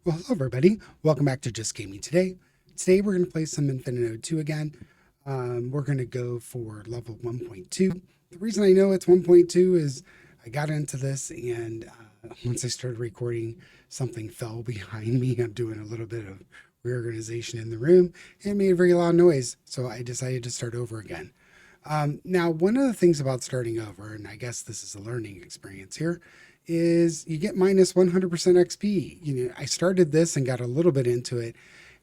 Well, hello everybody. Welcome back to Just Gaming Today. Today we're going to play some Infinitode 2 again. We're going to go for level 1.2. The reason I know it's 1.2 is I got into this and once I started recording, something fell behind me. I'm doing a little bit of reorganization in the room and made a very loud noise. So I decided to start over again. Now, one of the things about starting over, and I guess this is a learning experience here, is you get minus 100% XP. I started this and got a little bit into it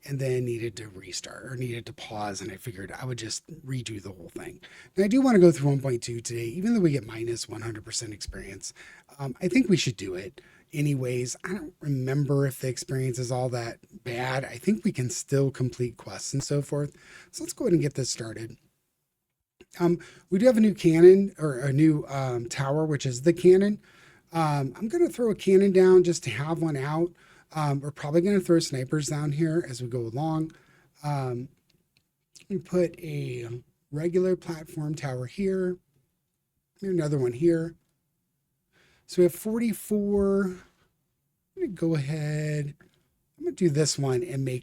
and then needed to restart or needed to pause. And I figured I would just redo the whole thing. And I do want to go through 1.2 today, even though we get minus 100% experience. I think we should do it anyways. I don't remember if the experience is all that bad. I think we can still complete quests and so forth. So let's go ahead and get this started. We do have a new cannon or a new tower, which is the cannon. I'm going to throw a cannon down just to have one out. We're probably going to throw snipers down here as we go along. We put a regular platform tower here. Another one here. So we have 44. I'm going to go ahead. I'm going to do this one and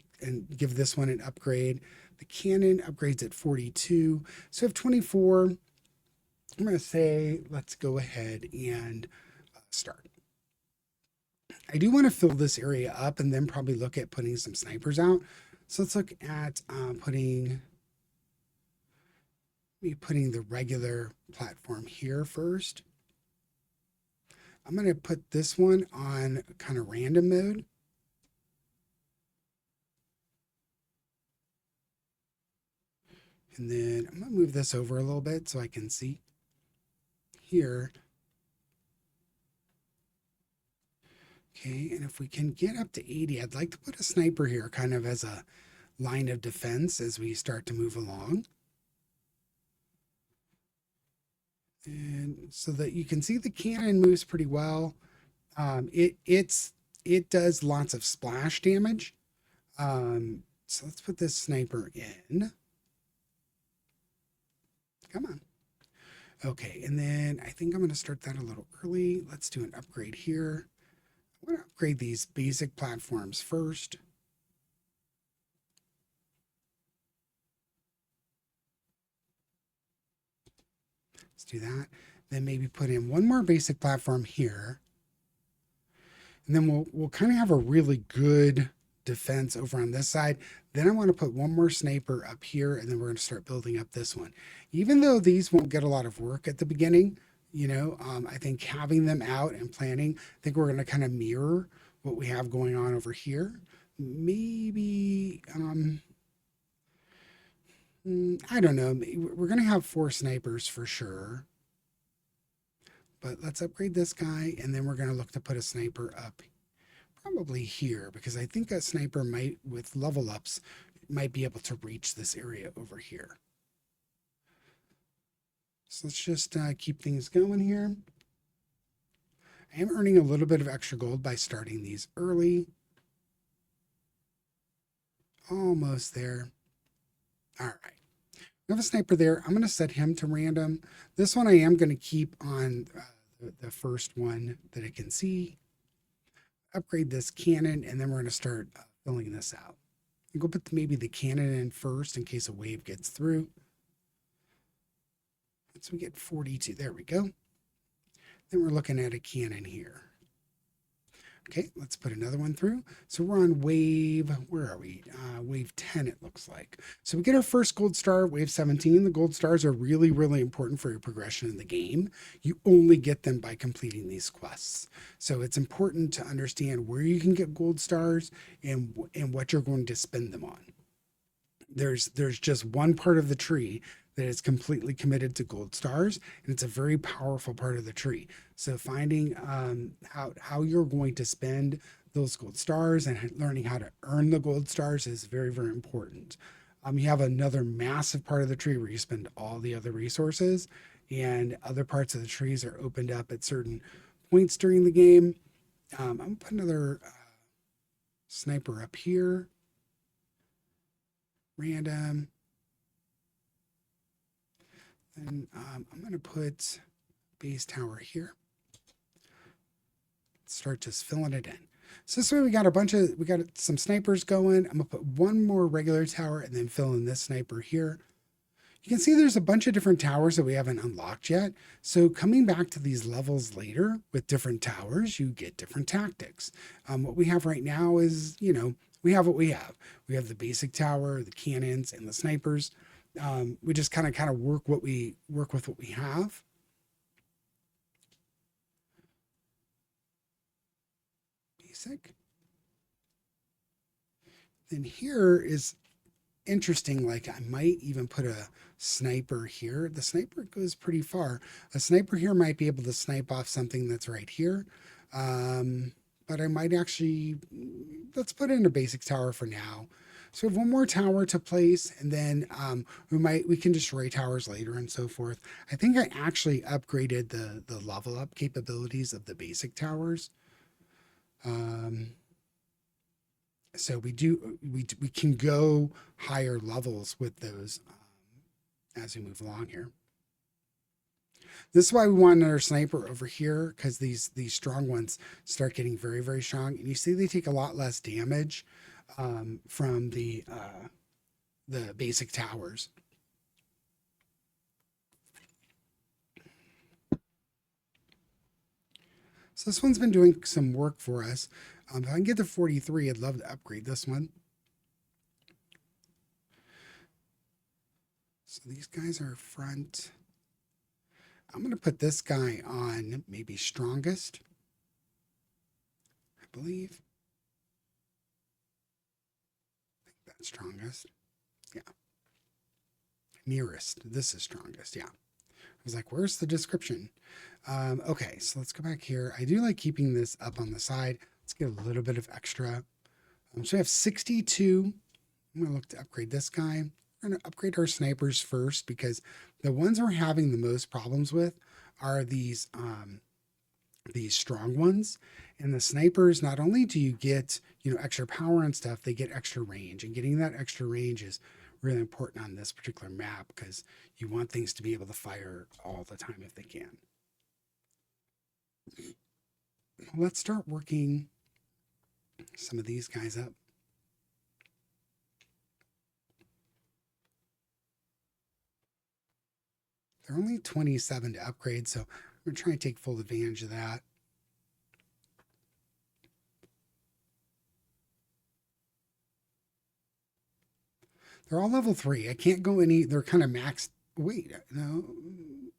give this one an upgrade. The cannon upgrades at 42. So we have 24. I'm going to say, let's go ahead and start. I do want to fill this area up and then probably look at putting some snipers out. So let's look at putting the regular platform here first. I'm going to put this one on kind of random mode. And then I'm going to move this over a little bit so I can see here. Okay, and if we can get up to 80, I'd like to put a sniper here kind of as a line of defense as we start to move along. And so that you can see the cannon moves pretty well. It does lots of splash damage. So let's put this sniper in. Come on. Okay, and then I think I'm going to start that a little early. Let's do an upgrade here. I'm going to upgrade these basic platforms first. Let's do that. Then maybe put in one more basic platform here. And then we'll kind of have a really good defense over on this side. Then I want to put one more sniper up here, and then we're going to start building up this one. Even though these won't get a lot of work at the beginning, I think having them out and planning, I think we're going to kind of mirror what we have going on over here. Maybe, I don't know. We're going to have 4 snipers for sure. But let's upgrade this guy, and then we're going to look to put a sniper up probably here, because I think a sniper might, with level ups, might be able to reach this area over here. So let's just keep things going here. I am earning a little bit of extra gold by starting these early. Almost there. All right. We have a sniper there. I'm going to set him to random. This one I am going to keep on the first one that I can see. Upgrade this cannon, and then we're going to start filling this out. And go put maybe the cannon in first in case a wave gets through. So we get 42. There we go. Then we're looking at a cannon here. Okay, let's put another one through. So we're on wave, where are we? Wave 10, it looks like. So we get our first gold star, wave 17. The gold stars are really, really important for your progression in the game. You only get them by completing these quests. So it's important to understand where you can get gold stars and what you're going to spend them on. There's just one part of the tree that is completely committed to gold stars, and it's a very powerful part of the tree. So finding how you're going to spend those gold stars and learning how to earn the gold stars is very, very important. You have another massive part of the tree where you spend all the other resources, and other parts of the trees are opened up at certain points during the game. I'm gonna put another sniper up here. Random. And I'm going to put base tower here. Start just filling it in. So this way we got some snipers going. I'm gonna put one more regular tower and then fill in this sniper here. You can see there's a bunch of different towers that we haven't unlocked yet. So coming back to these levels later with different towers, you get different tactics. What we have right now is, we have what we have. We have the basic tower, the cannons, and the snipers. We just kind of work with what we have. Basic. Then here is interesting. Like I might even put a sniper here. The sniper goes pretty far. A sniper here might be able to snipe off something that's right here. But I might actually, let's put in a basic tower for now. So we have one more tower to place, and then we can destroy towers later and so forth. I think I actually upgraded the level up capabilities of the basic towers. So we can go higher levels with those as we move along here. This is why we want another sniper over here, because these strong ones start getting very, very strong. And you see they take a lot less damage from the basic towers. So this one's been doing some work for us. If I can get to 43, I'd love to upgrade this one. So these guys are front. I'm going to put this guy on maybe strongest, I believe. I think that's strongest. Yeah. Nearest. This is strongest. Yeah. I was like, where's the description? Okay, so let's go back here. I do like keeping this up on the side. Let's get a little bit of extra. So we have 62. I'm going to look to upgrade this guy. We're going to upgrade our snipers first, because the ones we're having the most problems with are these strong ones. And the snipers, not only do you get, extra power and stuff, they get extra range. And getting that extra range is really important on this particular map, because you want things to be able to fire all the time if they can. Let's start working some of these guys up. They're only 27 to upgrade, so I'm going to try and take full advantage of that. They're all level 3. I can't go any, they're kind of maxed. Wait, no.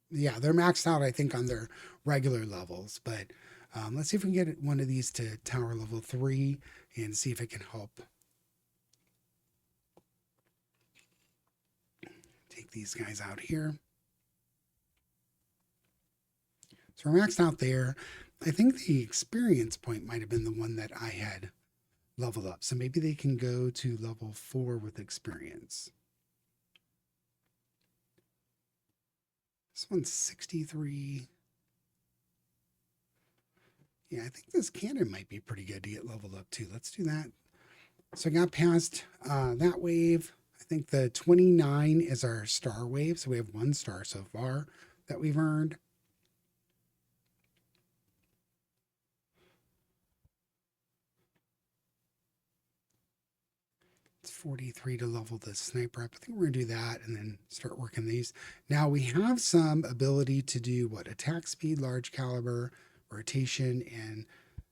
Yeah, they're maxed out, I think, on their regular levels. But let's see if we can get one of these to tower level 3 and see if it can help. Take these guys out here. So we're maxed out there. I think the experience point might have been the one that I had leveled up. So maybe they can go to level 4 with experience. This one's 63. Yeah, I think this cannon might be pretty good to get leveled up too. Let's do that. So I got past that wave. I think the 29 is our star wave. So we have 1 star so far that we've earned. It's 43 to level the sniper up. I think we're going to do that and then start working these. Now we have some ability to do attack speed, large caliber, rotation, and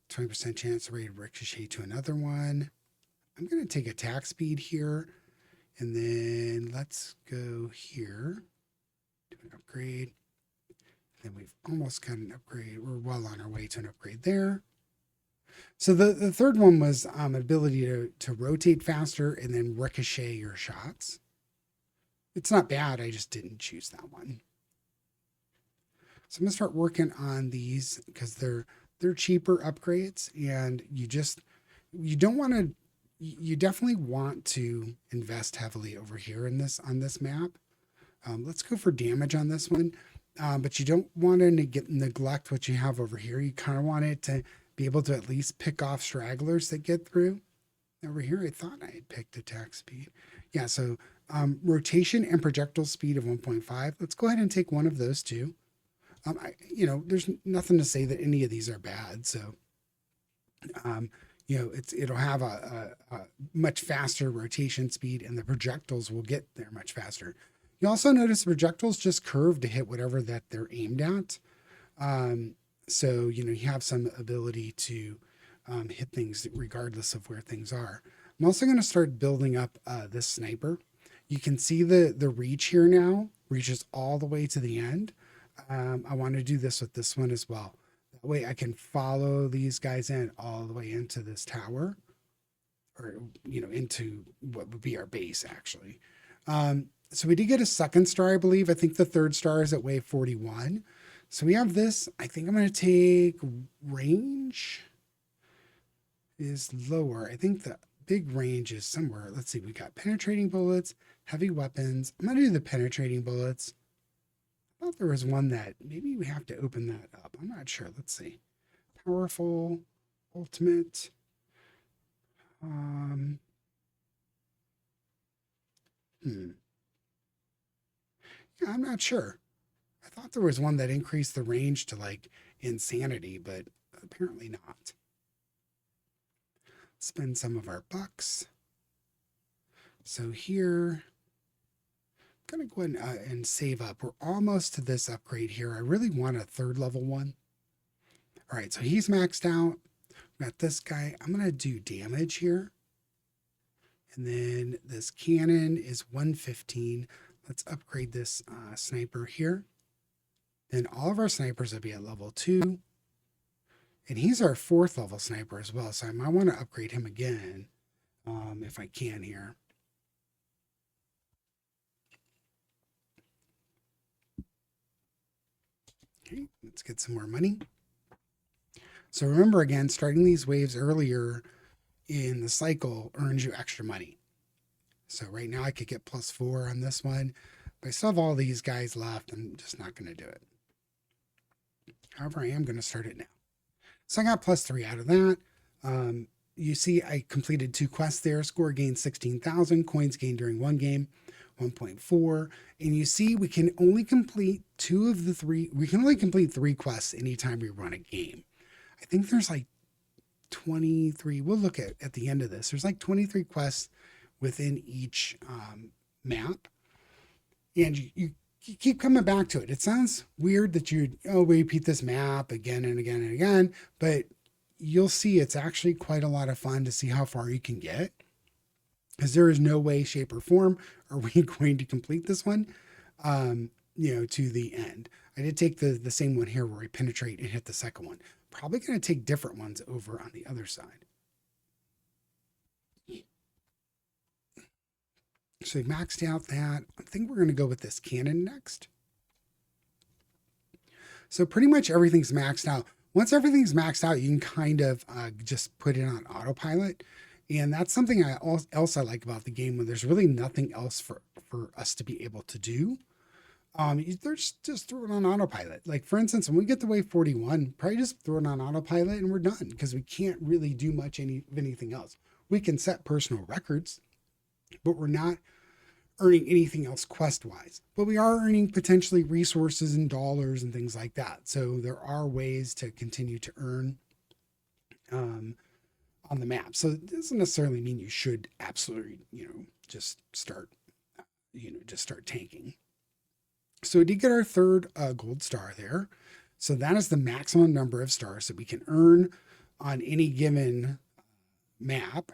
20% chance rate of ricochet to another one. I'm going to take attack speed here, and then let's go here, do an upgrade. Then we've almost got an upgrade. We're well on our way to an upgrade there. So the third one was ability to rotate faster and then ricochet your shots. It's not bad. I just didn't choose that one. So I'm gonna start working on these because they're cheaper upgrades, and you definitely want to invest heavily over here in on this map. Let's go for damage on this one, but you don't want to neglect what you have over here. You kind of want it to be able to at least pick off stragglers that get through. Over here, I thought I had picked attack speed. Yeah, so rotation and projectile speed of 1.5. Let's go ahead and take one of those two. There's nothing to say that any of these are bad. So it'll have a much faster rotation speed, and the projectiles will get there much faster. You also notice the projectiles just curve to hit whatever that they're aimed at. So you have some ability to hit things regardless of where things are. I'm also going to start building up this sniper. You can see the reach here now reaches all the way to the end. I want to do this with this one as well. That way I can follow these guys in all the way into this tower, or into what would be our base actually. So we did get a second star, I believe. I think the third star is at wave 41. So we have this. I think I'm going to take range is lower. I think the big range is somewhere. Let's see. We got penetrating bullets, heavy weapons. I'm going to do the penetrating bullets. I thought there was one that maybe we have to open that up. I'm not sure. Let's see. Powerful, ultimate. Yeah, I'm not sure. I thought there was one that increased the range to like insanity, but apparently not. Spend some of our bucks. So here, I'm going to go ahead and save up. We're almost to this upgrade here. I really want a third level one. All right, so he's maxed out. Got this guy. I'm going to do damage here. And then this cannon is 115. Let's upgrade this sniper here. Then all of our snipers will be at level 2. And he's our 4th level sniper as well. So I might want to upgrade him again if I can here. Okay, let's get some more money. So remember again, starting these waves earlier in the cycle earns you extra money. So right now I could get +4 on this one, but I still have all these guys left. I'm just not going to do it. However, I am going to start it now. So I got +3 out of that. You see I completed 2 quests there. Score gained 16,000. Coins gained during one game, 1.4. And you see we can only complete 2 of the 3. We can only complete 3 quests anytime we run a game. I think there's like 23. We'll look at the end of this. There's like 23 quests within each map. And you keep coming back to it. It sounds weird that we repeat this map again and again and again, but you'll see it's actually quite a lot of fun to see how far you can get, because there is no way, shape, or form are we going to complete this one, to the end. I did take the same one here where we penetrate and hit the second one. Probably going to take different ones over on the other side. So we maxed out that. I think we're going to go with this cannon next. So pretty much everything's maxed out. Once everything's maxed out, you can kind of just put it on autopilot. And that's something else I like about the game, when there's really nothing else for us to be able to do. They're just throw it on autopilot. Like for instance, when we get to wave 41, probably just throw it on autopilot and we're done, because we can't really do much anything else. We can set personal records, but we're not earning anything else quest-wise. But we are earning potentially resources and dollars and things like that. So there are ways to continue to earn on the map. So it doesn't necessarily mean you should absolutely, just start tanking. So we did get our 3rd gold star there. So that is the maximum number of stars that we can earn on any given map.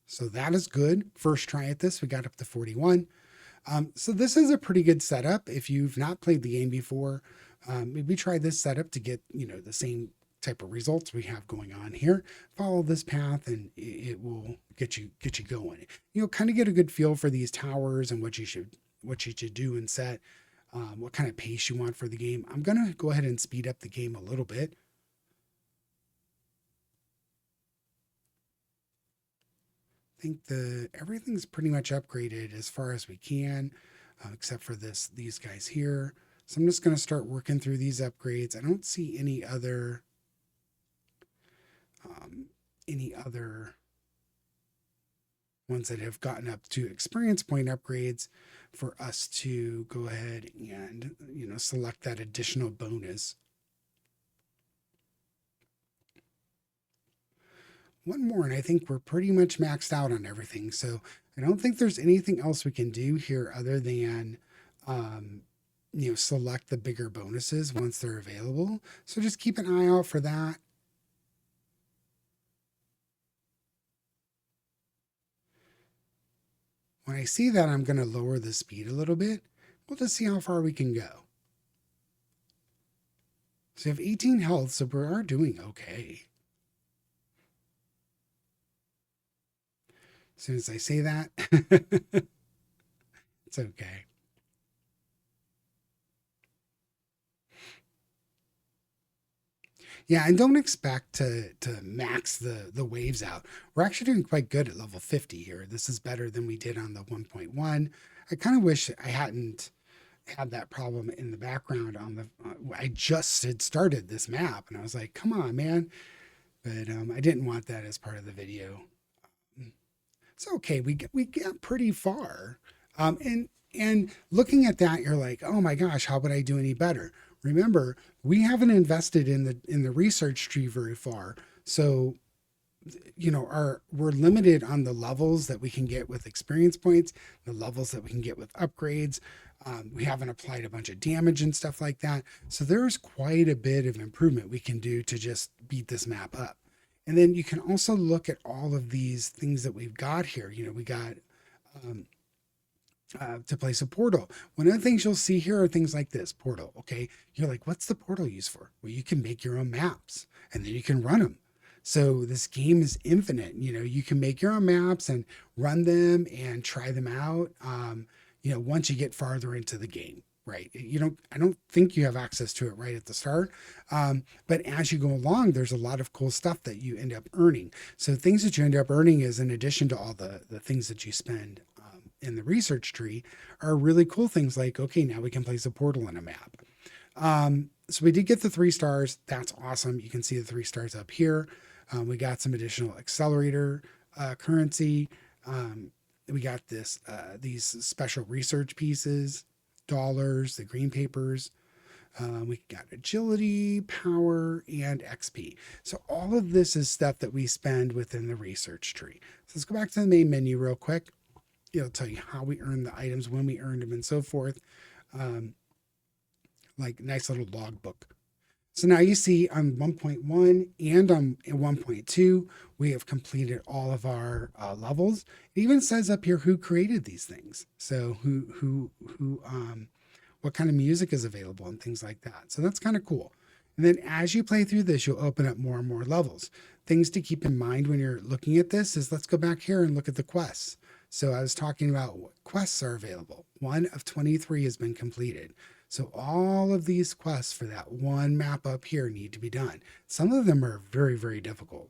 So that is good. First try at this, we got up to 41. So this is a pretty good setup. If you've not played the game before, maybe try this setup to get, the same type of results we have going on here. Follow this path and it will get you going. Kind of get a good feel for these towers and what you should do and set, what kind of pace you want for the game. I'm going to go ahead and speed up the game a little bit. I think everything's pretty much upgraded as far as we can, except for these guys here. So I'm just going to start working through these upgrades. I don't see any other ones that have gotten up to experience point upgrades for us to go ahead and select that additional bonus. one more, and I think we're pretty much maxed out on everything. So I don't think there's anything else we can do here other than, um, select the bigger bonuses once they're available. So just keep an eye out for that. When I see that, I'm going to lower the speed a little bit. We'll just see how far we can go. So we have 18 health, so we are doing okay. As soon as I say that, it's okay. Yeah, and don't expect to max the waves out. We're actually doing quite good at level 50 here. This is better than we did on the 1.1. I kind of wish I hadn't had that problem in the background on the. I just had started this map, and I was like, "Come on, man!" But I didn't want that as part of the video. It's okay. We got pretty far, and looking at that, you're like, "Oh my gosh, how would I do any better?" Remember, we haven't invested in the research tree very far, so our we're limited on the levels that we can get with experience points, the levels that we can get with upgrades. We haven't applied a bunch of damage and stuff like that, so there's quite a bit of improvement we can do to just beat this map up. And then you can also look at all of these things that we've got here. We got um, to place a portal. One of the things you'll see here are things like this portal. Okay, you're like, what's the portal used for? Well, you can make your own maps, and then you can run them. So this game is infinite. You can make your own maps and run them and try them out. Once you get farther into the game, right? I don't think you have access to it right at the start. But as you go along, there's a lot of cool stuff that you end up earning. So things that you end up earning is in addition to all the things that you spend in the research tree are really cool things like, okay, now we can place a portal in a map. So we did get the 3 stars. That's awesome. You can see the 3 stars up here. We got some additional accelerator currency. We got these special research pieces, dollars, the green papers. We got agility, power, and XP. So all of this is stuff that we spend within the research tree. So let's go back to the main menu real quick. It'll tell you how we earned the items, when we earned them, and so forth. Like nice little logbook. So now you see on 1.1 and on 1.2, we have completed all of our levels. It even says up here who created these things. So what kind of music is available and things like that. So that's kind of cool. And then as you play through this, you'll open up more and more levels. Things to keep in mind when you're looking at this is, let's go back here and look at the quests. So I was talking about what quests are available. 1 of 23 has been completed. So all of these quests for that one map up here need to be done. Some of them are very, very difficult.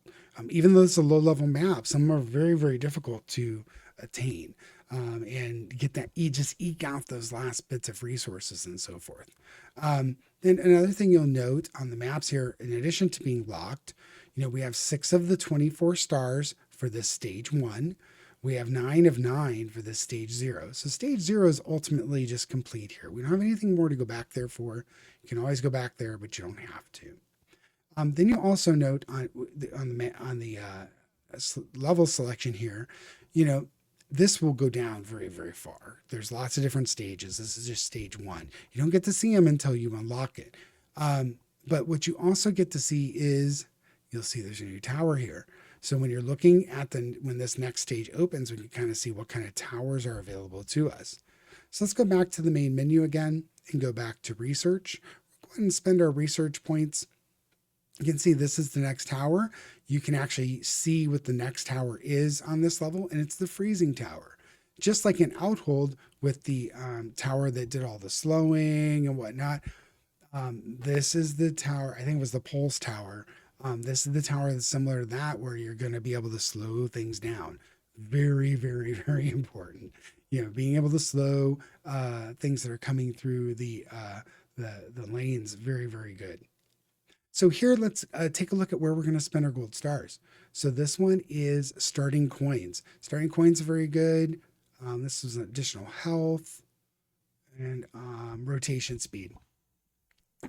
Even though it's a low level map, some are very, very difficult to attain and get that, just eke out those last bits of resources and so forth. Then another thing you'll note on the maps here, in addition to being locked, we have 6 of the 24 stars for this stage 1. We have 9 of 9 for this stage 0. So stage 0 is ultimately just complete here. We don't have anything more to go back there for. You can always go back there, but you don't have to. Then you also note on the level selection here, this will go down very, very far. There's lots of different stages. This is just stage 1. You don't get to see them until you unlock it. But what you also get to see is, you'll see there's a new tower here. So when you're looking at when this next stage opens, we can kind of see what kind of towers are available to us. So let's go back to the main menu again and go back to research. We'll go ahead and spend our research points. You can see this is the next tower. You can actually see what the next tower is on this level, and it's the freezing tower. Just like an outhold with the tower that did all the slowing and whatnot. This is the tower, I think it was the Pulse Tower. This is the tower that's similar to that, where you're going to be able to slow things down. Very, very, very important. Being able to slow things that are coming through the lanes, very, very good. So here, let's take a look at where we're going to spend our gold stars. So this one is starting coins. Starting coins are very good. This is an additional health and rotation speed.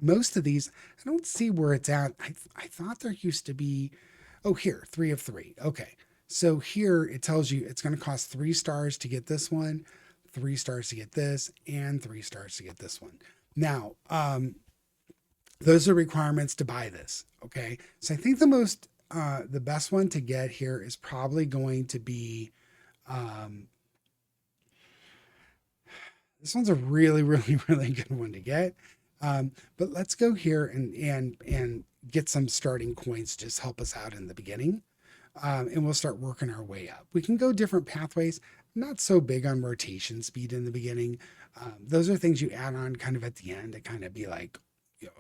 Most of these, I don't see where it's at. I thought there used to be Oh, here, 3 of 3. Okay. So here it tells you it's going to cost 3 stars to get this one, 3 stars to get this, and 3 stars to get this one. Now, those are requirements to buy this. Okay. So I think the best one to get here is probably going to be, um, this one's a really, really, really good one to get. But let's go here and get some starting coins. Just help us out in the beginning. And we'll start working our way up. We can go different pathways. Not so big on rotation speed in the beginning. Those are things you add on kind of at the end to kind of be like,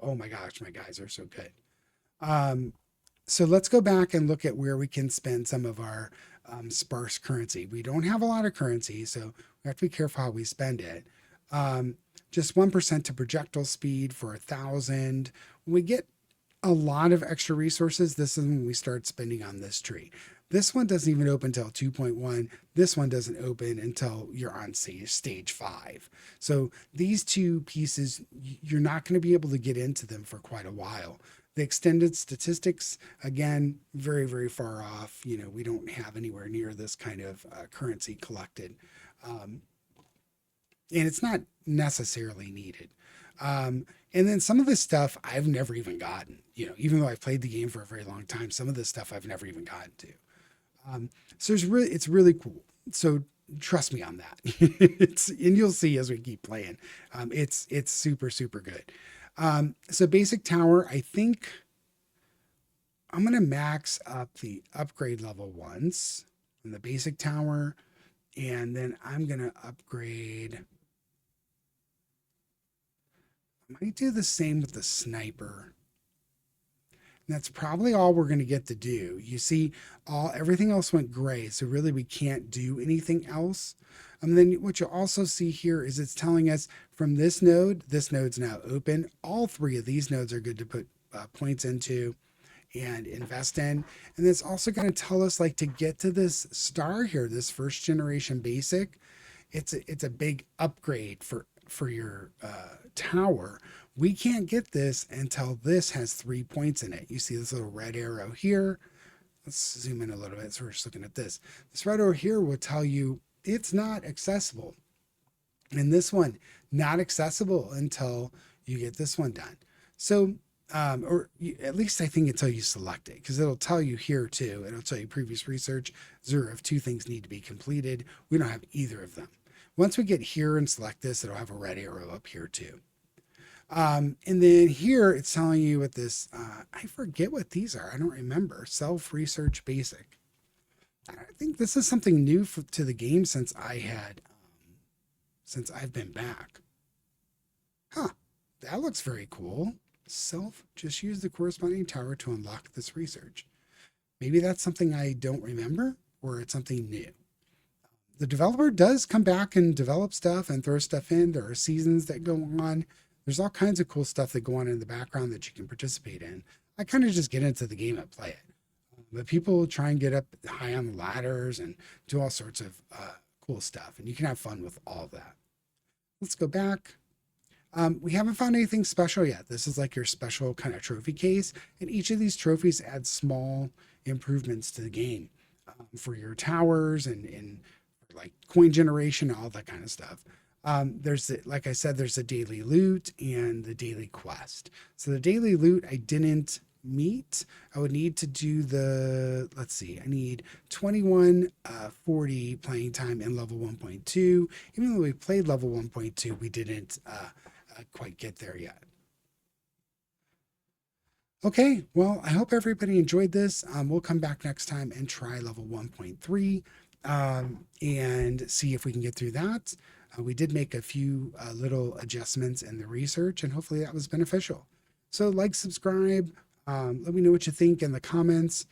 oh my gosh, my guys are so good. So let's go back and look at where we can spend some of our sparse currency. We don't have a lot of currency, so we have to be careful how we spend it. Just 1% to projectile speed for 1,000. When we get a lot of extra resources, this is when we start spending on this tree. This one doesn't even open until 2.1. This one doesn't open until you're on stage 5. So these two pieces, you're not going to be able to get into them for quite a while. The extended statistics, again, very, very far off. We don't have anywhere near this kind of currency collected. And it's not necessarily needed. And then some of this stuff I've never even gotten, even though I've played the game for a very long time, some of this stuff I've never even gotten to. So it's really cool. So trust me on that. And you'll see as we keep playing. It's super, super good. So basic tower, I think I'm going to max up the upgrade level once in the basic tower. And then I'm going to upgrade. I might do the same with the sniper. And that's probably all we're going to get to do. You see, everything else went gray, so really we can't do anything else. And then what you'll also see here is it's telling us from this node's now open. All 3 of these nodes are good to put points into and invest in. And it's also going to tell us, like, to get to this star here, this first generation basic, it's a big upgrade for your tower. We can't get this until this has 3 points in it. You see this little red arrow here. Let's zoom in a little bit. So we're just looking at this. This red arrow here will tell you it's not accessible. And this one, not accessible until you get this one done. So, at least I think until you select it, because it'll tell you here too. It'll tell you previous research, 0 of 2 things need to be completed. We don't have either of them. Once we get here and select this, it'll have a red arrow up here too. And then here it's telling you what this, I forget what these are. I don't remember. Self-research basic. I think this is something new to the game since since I've been back. Huh. That looks very cool. Just use the corresponding tower to unlock this research. Maybe that's something I don't remember, or it's something new. The developer does come back and develop stuff and throw stuff in. There are seasons that go on. There's all kinds of cool stuff that go on in the background that you can participate in. I kind of just get into the game and play it. But people try and get up high on the ladders and do all sorts of cool stuff. And you can have fun with all of that. Let's go back. We haven't found anything special yet. This is like your special kind of trophy case. And each of these trophies adds small improvements to the game for your towers and like coin generation, all that kind of stuff. Like I said, there's the daily loot and the daily quest. So the daily loot I didn't meet. I would need to do let's see, I need 2140 playing time in level 1.2. Even though we played level 1.2, we didn't quite get there yet. Okay, well, I hope everybody enjoyed this. We'll come back next time and try level 1.3 and see if we can get through that. We did make a few little adjustments in the research, and hopefully that was beneficial. So like, subscribe, let me know what you think in the comments.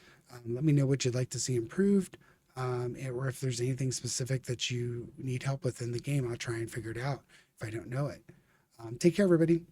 Let me know what you'd like to see improved, or if there's anything specific that you need help with in the game, I'll try and figure it out if I don't know it. Take care, everybody.